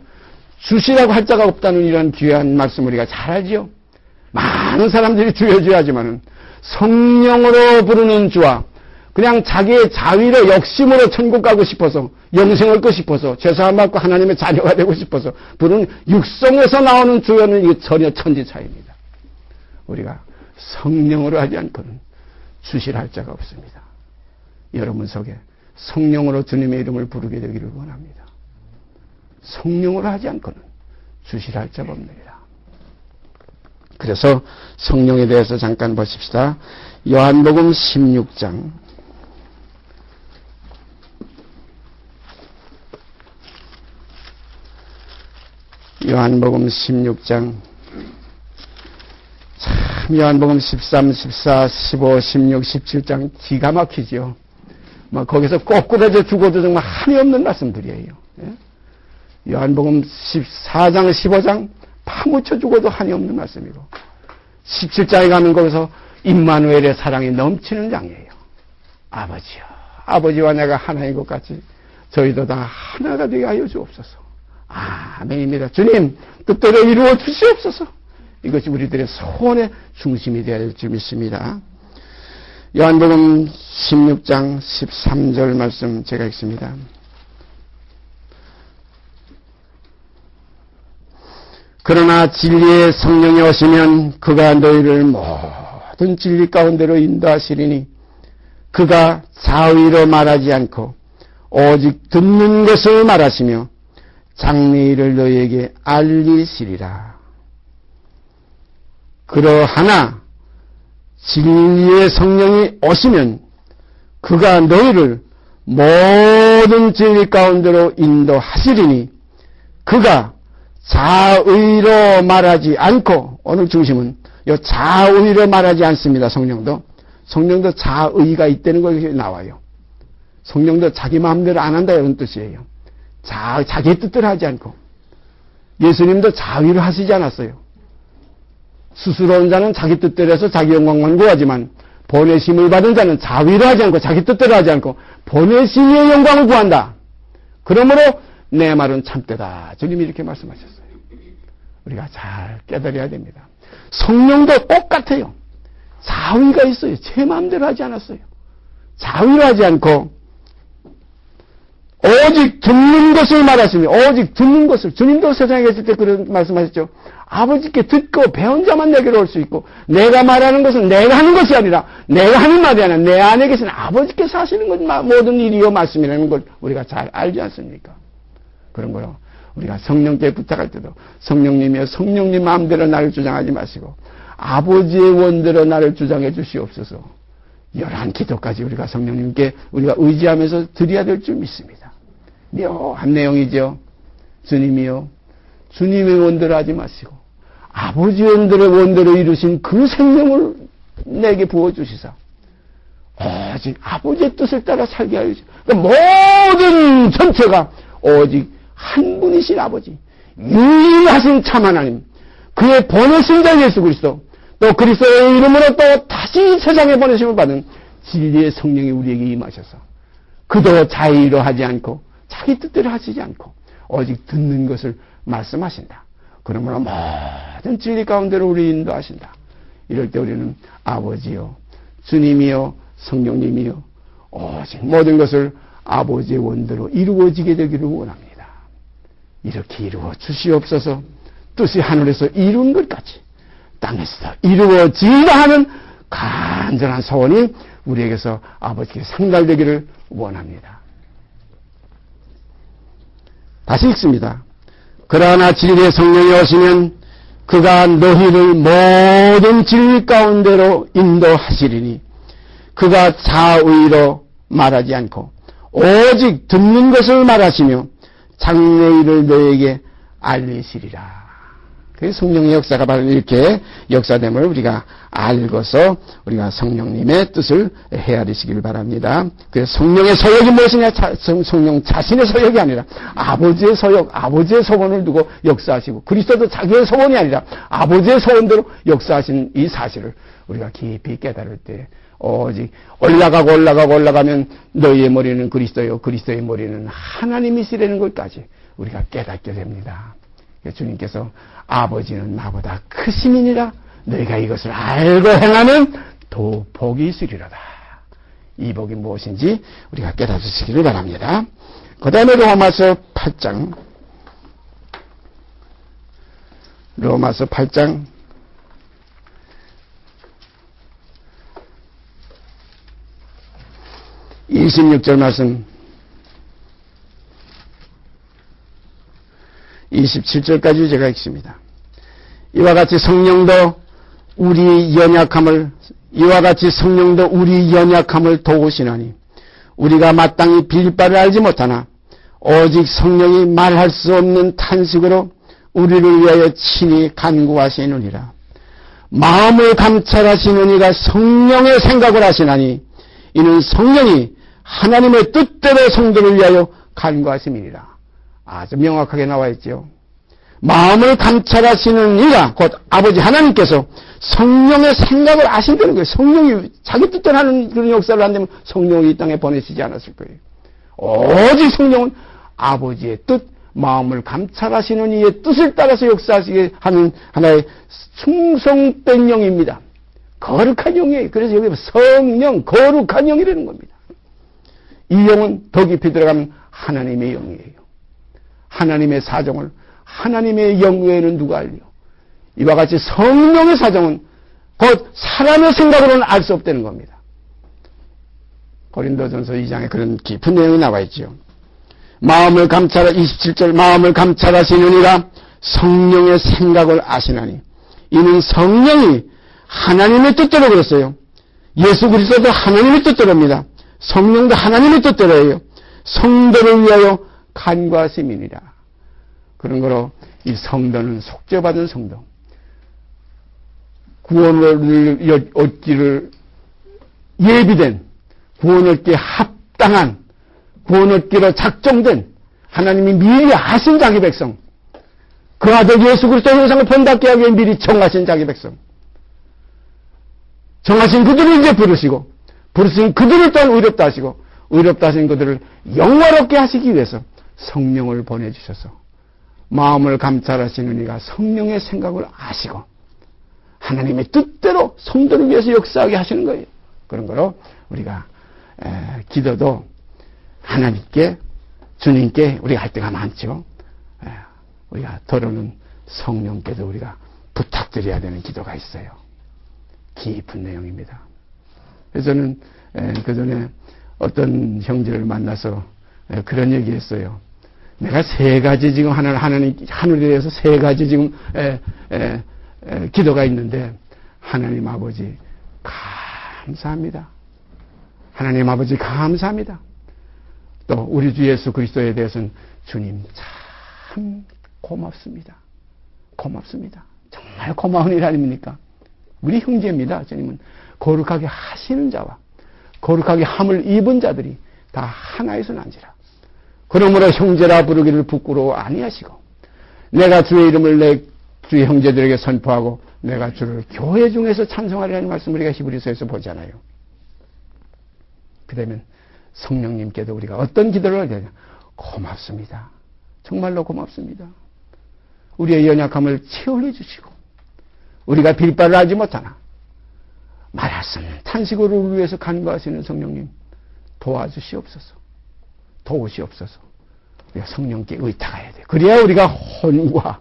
주시라고 할 자가 없다는 이런 귀한 말씀 우리가 잘 알지요. 많은 사람들이 주여 하지만은 성령으로 부르는 주와 그냥 자기의 자위로 욕심으로 천국 가고 싶어서 영생을 얻고 싶어서 죄사함 받고 하나님의 자녀가 되고 싶어서 부르는 육성에서 나오는 주여는 이게 전혀 천지 차이입니다. 우리가 성령으로 하지 않고는 주시라 할 자가 없습니다. 여러분 속에 성령으로 주님의 이름을 부르게 되기를 원합니다. 성령으로 하지 않고는 주시라 할 자가 없습니다. 그래서 성령에 대해서 잠깐 보십시다. 요한복음 16장 요한복음 16장 참 요한복음 13, 14, 15, 16, 17장 기가 막히지요. 거기서 꼬꾸라져 죽어도 정말 한이 없는 말씀들이에요. 요한복음 14장, 15장 파묻혀 죽어도 한이 없는 말씀이고 17장에 가면 거기서 임마누엘의 사랑이 넘치는 장이에요. 아버지요, 아버지와 내가 하나인 것 같이 저희도 다 하나가 되게 하여 주옵소서. 아멘입니다. 주님 뜻대로 이루어 주시옵소서. 이것이 우리들의 소원의 중심이 되어야 될 줄 믿습니다. 요한복음 16장 13절 말씀 제가 읽습니다. 그러나 진리의 성령이 오시면 그가 너희를 모든 진리 가운데로 인도하시리니 그가 자의로 말하지 않고 오직 듣는 것을 말하시며 장래일을 너희에게 알리시리라. 그러하나 진리의 성령이 오시면 그가 너희를 모든 진리 가운데로 인도하시리니 그가 자의로 말하지 않고, 오늘 중심은 자의로 말하지 않습니다. 성령도 자의가 있다는 것이 나와요. 성령도 자기 마음대로 안 한다 이런 뜻이에요. 자기 뜻대로 하지 않고. 예수님도 자위를 하시지 않았어요. 스스로 온 자는 자기 뜻대로 해서 자기 영광만 구하지만 보내심을 받은 자는 자위를 하지 않고 자기 뜻대로 하지 않고 보내심의 영광을 구한다. 그러므로 내 말은 참되다. 주님이 이렇게 말씀하셨어요. 우리가 잘 깨달아야 됩니다. 성령도 똑같아요. 자위가 있어요. 제 마음대로 하지 않았어요. 자위를 하지 않고 오직 듣는 것을 말하시며 오직 듣는 것을 주님도 세상에 계실 때 그런 말씀하셨죠. 아버지께 듣고 배운 자만 내게로 올 수 있고 내가 말하는 것은 내가 하는 것이 아니라 내가 하는 말이 아니라 내 안에 계신 아버지께서 하시는 것 모든 일이요 말씀이라는 걸 우리가 잘 알지 않습니까? 그런 거로 우리가 성령께 부탁할 때도 성령님이여 성령님 마음대로 나를 주장하지 마시고 아버지의 원대로 나를 주장해 주시옵소서. 이러한 기도까지 우리가 성령님께 우리가 의지하면서 드려야 될 줄 믿습니다. 묘한 내용이죠. 주님이요 주님의 원대로 하지 마시고 아버지의 원대로 이루신 그 생명을 내게 부어주시사 오직 아버지의 뜻을 따라 살게 하여 주시고 그러니까 모든 전체가 오직 한 분이신 아버지 유일하신 참 하나님 그의 보내신 자 예수 그리스도 또 그리스도의 이름으로 또 다시 세상에 보내심을 받은 진리의 성령이 우리에게 임하셔서 그도 자의로 하지 않고 자기 뜻대로 하시지 않고 오직 듣는 것을 말씀하신다. 그러므로 모든 진리 가운데로 우리 인도하신다. 이럴 때 우리는 아버지요 주님이요 성령님이요 오직 모든 것을 아버지의 원대로 이루어지게 되기를 원합니다. 이렇게 이루어 주시옵소서. 뜻이 하늘에서 이룬 것까지 땅에서 이루어지라 하는 간절한 소원이 우리에게서 아버지께 상달되기를 원합니다. 다시 읽습니다. 그러나 진리의 성령이 오시면 그가 너희를 모든 진리 가운데로 인도하시리니 그가 자의로 말하지 않고 오직 듣는 것을 말하시며 장래의 일을 너에게 알리시리라. 그 성령의 역사가 바로 이렇게 역사됨을 우리가 알고서 우리가 성령님의 뜻을 헤아리시길 바랍니다. 그 성령의 서역이 무엇이냐? 성령 자신의 서역이 아니라 아버지의 서역, 아버지의 소원을 두고 역사하시고 그리스도도 자기의 소원이 아니라 아버지의 소원대로 역사하시는 이 사실을 우리가 깊이 깨달을 때 오직 올라가면 너희의 머리는 그리스도요 그리스도의 머리는 하나님이시라는 것까지 우리가 깨닫게 됩니다. 주님께서 아버지는 나보다 크심이니라 너희가 이것을 알고 행하면 더 복이 있으리로다. 이 복이 무엇인지 우리가 깨닫으시기를 바랍니다. 그 다음에 로마서 8장 26절 말씀 27절까지 제가 읽습니다. 이와 같이 성령도 우리 연약함을 도우시나니 우리가 마땅히 빌 바를 알지 못하나 오직 성령이 말할 수 없는 탄식으로 우리를 위하여 친히 간구하시느니라. 마음을 감찰하시는 이가 성령의 생각을 하시나니 이는 성령이 하나님의 뜻대로 성도를 위하여 간구하심이니라. 아주 명확하게 나와 있죠. 마음을 감찰하시는 이가 곧 아버지 하나님께서 성령의 생각을 아신다는 거예요. 성령이 자기 뜻대로 하는 그런 역사를 한다면 성령을 이 땅에 보내시지 않았을 거예요. 오직 성령은 아버지의 뜻, 마음을 감찰하시는 이의 뜻을 따라서 역사하시게 하는 하나의 충성된 영입니다. 거룩한 영이에요. 그래서 여기 성령, 거룩한 영이라는 겁니다. 이 영은 더 깊이 들어가면 하나님의 영이에요. 하나님의 사정을 하나님의 영 외에는 누가 알려? 이와 같이 성령의 사정은 곧 사람의 생각으로는 알 수 없다는 겁니다. 고린도전서 2장에 그런 깊은 내용이 나와 있죠. 27절 마음을 감찰하시느니라 성령의 생각을 아시나니 이는 성령이 하나님의 뜻대로 그랬어요. 예수 그리스도도 하나님의 뜻대로입니다. 성령도 하나님의 뜻대로예요. 성도를 위하여 간구하심이니라. 그런 거로 이 성도는 속죄받은 성도, 구원을 얻기를 예비된 구원 얻기에 합당한 구원 얻기로 작정된 하나님이 미리 아신 자기 백성, 그 아들 예수 그리스도 형상을 본받게 하기 위해 미리 정하신 자기 백성, 정하신 그들을 이제 부르신 그들을 또한 의롭다 하시고, 의롭다 하신 그들을 영화롭게 하시기 위해서 성령을 보내주셔서 마음을 감찰하시는 이가 성령의 생각을 아시고 하나님의 뜻대로 성도를 위해서 역사하게 하시는 거예요. 그런 거로 우리가 기도도 하나님께, 주님께 우리가 할 때가 많죠. 우리가 더러는 성령께도 우리가 부탁드려야 되는 기도가 있어요. 깊은 내용입니다. 그래서 저는 그전에 어떤 형제를 만나서 그런 얘기했어요. 내가 세 가지 지금 하나님 하늘에 대해서 세 가지 지금 기도가 있는데, 하나님 아버지 감사합니다. 하나님 아버지 감사합니다. 또 우리 주 예수 그리스도에 대해서는 주님 참 고맙습니다. 고맙습니다. 정말 고마운 일 아닙니까? 우리 형제입니다. 주님은 거룩하게 하시는 자와 거룩하게 함을 입은 자들이 다 하나에서 난지라. 그러므로 형제라 부르기를 부끄러워 아니하시고, 내가 주의 이름을 내 주의 형제들에게 선포하고 내가 주를 교회 중에서 찬송하리라는 말씀을 우리가 히브리서에서 보잖아요. 그러면 성령님께도 우리가 어떤 기도를 하게 되냐? 고맙습니다. 정말로 고맙습니다. 우리의 연약함을 채울해 주시고, 우리가 빌바를 알지 못하나 말할 수 없는 탄식으로 우리 위해서 간구하시는 성령님, 도와주시옵소서. 도우시옵소서. 우리가 성령께 의탁해야 돼요. 그래야 우리가 혼과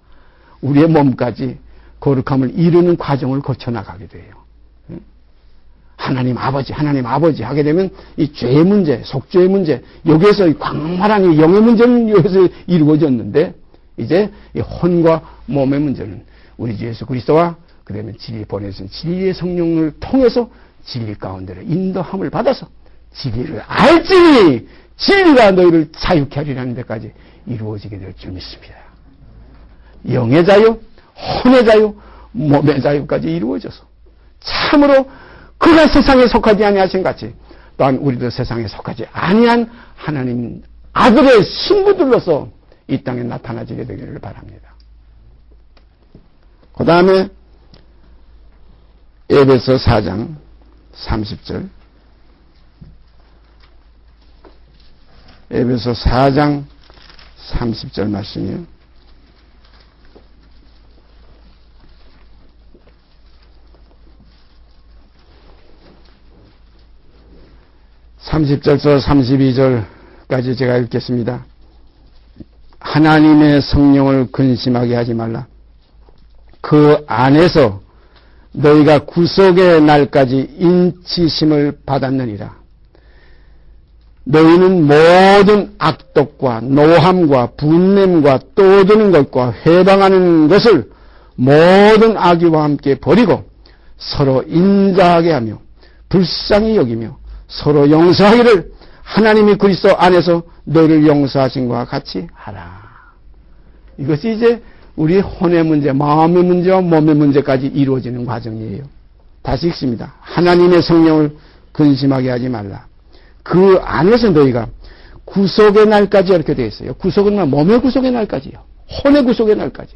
우리의 몸까지 거룩함을 이루는 과정을 거쳐나가게 돼요. 하나님 아버지 하게 되면 이 죄의 문제, 속죄의 문제, 여기에서 이 광활한 이 영의 문제는 여기서 이루어졌는데, 이제 이 혼과 몸의 문제는 우리 주 예수 그리스도와 그 다음에 진리 보내신 진리의 성령을 통해서 진리 가운데로 인도함을 받아서 진리를 알지니 진리가 너희를 자유케 하리라는 데까지 이루어지게 될 줄 믿습니다. 영의 자유, 혼의 자유, 몸의 자유까지 이루어져서 참으로 그가 세상에 속하지 아니하신 같이 또한 우리도 세상에 속하지 아니한 하나님 아들의 신부들로서 이 땅에 나타나지게 되기를 바랍니다. 그 다음에 에베소 4장 30절, 에베소 4장 30절 말씀이에요. (30절에서) 32절까지 제가 읽겠습니다. 하나님의 성령을 근심하게 하지 말라. 그 안에서 너희가 구속의 날까지 인치심을 받았느니라. 너희는 모든 악독과 노함과 분냄과 떠드는 것과 회방하는 것을 모든 악의와 함께 버리고 서로 인자하게 하며 불쌍히 여기며 서로 용서하기를 하나님이 그리스도 안에서 너희를 용서하신 것과 같이 하라. 이것이 이제 우리 혼의 문제, 마음의 문제와 몸의 문제까지 이루어지는 과정이에요. 다시 읽습니다. 하나님의 성령을 근심하게 하지 말라. 그 안에서 너희가 구속의 날까지 이렇게 되어 있어요. 구속은 몸의 구속의 날까지요. 혼의 구속의 날까지.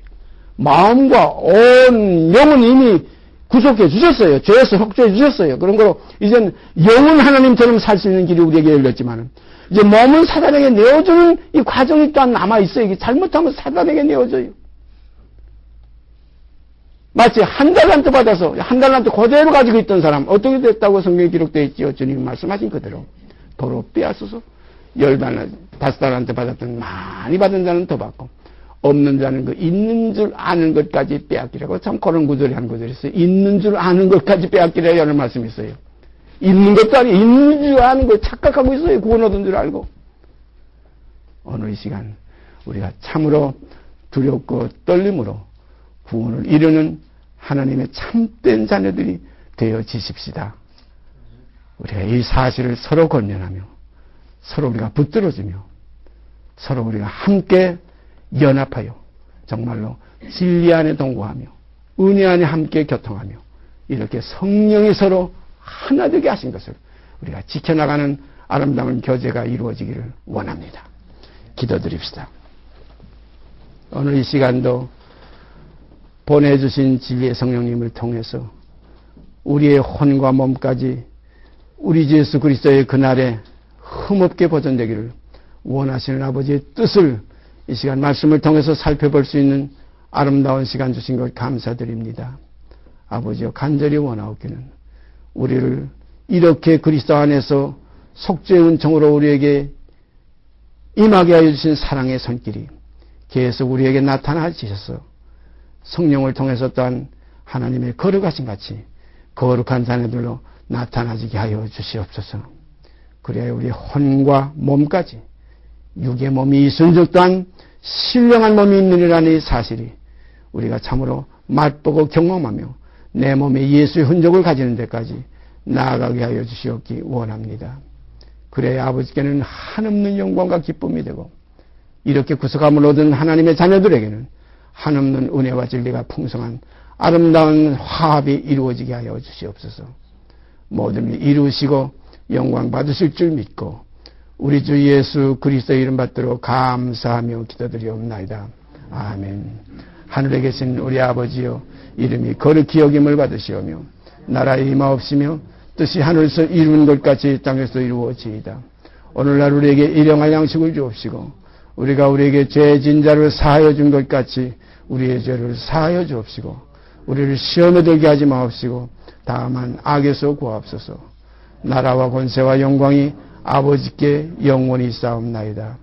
마음과 온 영은 이미 구속해 주셨어요. 죄에서 속죄해 주셨어요. 그런 거로 이젠 영은 하나님처럼 살 수 있는 길이 우리에게 열렸지만 이제 몸은 사단에게 내어주는 이 과정이 또한 남아있어요. 이게 잘못하면 사단에게 내어줘요. 마치 한 달란트 받아서 한 달란트 그대로 가지고 있던 사람 어떻게 됐다고 성경에 기록되어 있지요. 주님 말씀하신 그대로 도로 빼앗아서 10달란트, 5달란트 받았던 많이 받은 자는 더 받고 없는 자는 그 있는 줄 아는 것까지 빼앗기라고 참 그런 구절이 한 구절이 있어요. 있는 줄 아는 것까지 빼앗기라고 하는 말씀이 있어요. 있는 것도 아니고 있는 줄 아는 걸 착각하고 있어요. 구원 얻은 줄 알고. 오늘 이 시간 우리가 참으로 두렵고 떨림으로 구원을 이루는 하나님의 참된 자녀들이 되어지십시다. 우리가 이 사실을 서로 권면하며 서로 우리가 붙들어주며 서로 우리가 함께 연합하여 정말로 진리 안에 동거하며 은혜 안에 함께 교통하며 이렇게 성령이 서로 하나 되게 하신 것을 우리가 지켜나가는 아름다운 교제가 이루어지기를 원합니다. 기도드립시다. 오늘 이 시간도 보내주신 진리의 성령님을 통해서 우리의 혼과 몸까지 우리 주 예수 그리스도의 그날에 흠없게 보존되기를 원하시는 아버지의 뜻을 이 시간 말씀을 통해서 살펴볼 수 있는 아름다운 시간 주신 것 감사드립니다. 아버지여, 간절히 원하옵기는 우리를 이렇게 그리스도 안에서 속죄의 은총으로 우리에게 임하게 하여 주신 사랑의 손길이 계속 우리에게 나타나주셔서 성령을 통해서 또한 하나님의 거룩하신 같이 거룩한 자녀들로 나타나지게 하여 주시옵소서. 그래야 우리 혼과 몸까지 육의 몸이 있은즉 또한 신령한 몸이 있느니라는 사실이 우리가 참으로 맛보고 경험하며 내 몸에 예수의 흔적을 가지는 데까지 나아가게 하여 주시옵기 원합니다. 그래야 아버지께는 한없는 영광과 기쁨이 되고 이렇게 구속함을 얻은 하나님의 자녀들에게는 한없는 은혜와 진리가 풍성한 아름다운 화합이 이루어지게 하여 주시옵소서. 모든 일 이루시고 영광 받으실 줄 믿고 우리 주 예수 그리스도의 이름 받들어 감사하며 기도드리옵나이다. 아멘. 하늘에 계신 우리 아버지여, 이름이 거룩히 여김을 받으시오며 나라에 임하옵시며 뜻이 하늘에서 이루는 것 같이 땅에서 이루어지이다. 오늘날 우리에게 일용할 양식을 주옵시고 우리가 우리에게 죄 진 자를 사하여 준 것 같이 우리의 죄를 사하여 주옵시고 우리를 시험에 들게 하지 마옵시고 다만 악에서 구하옵소서. 나라와 권세와 영광이 아버지께 영원히 쌓옵나이다.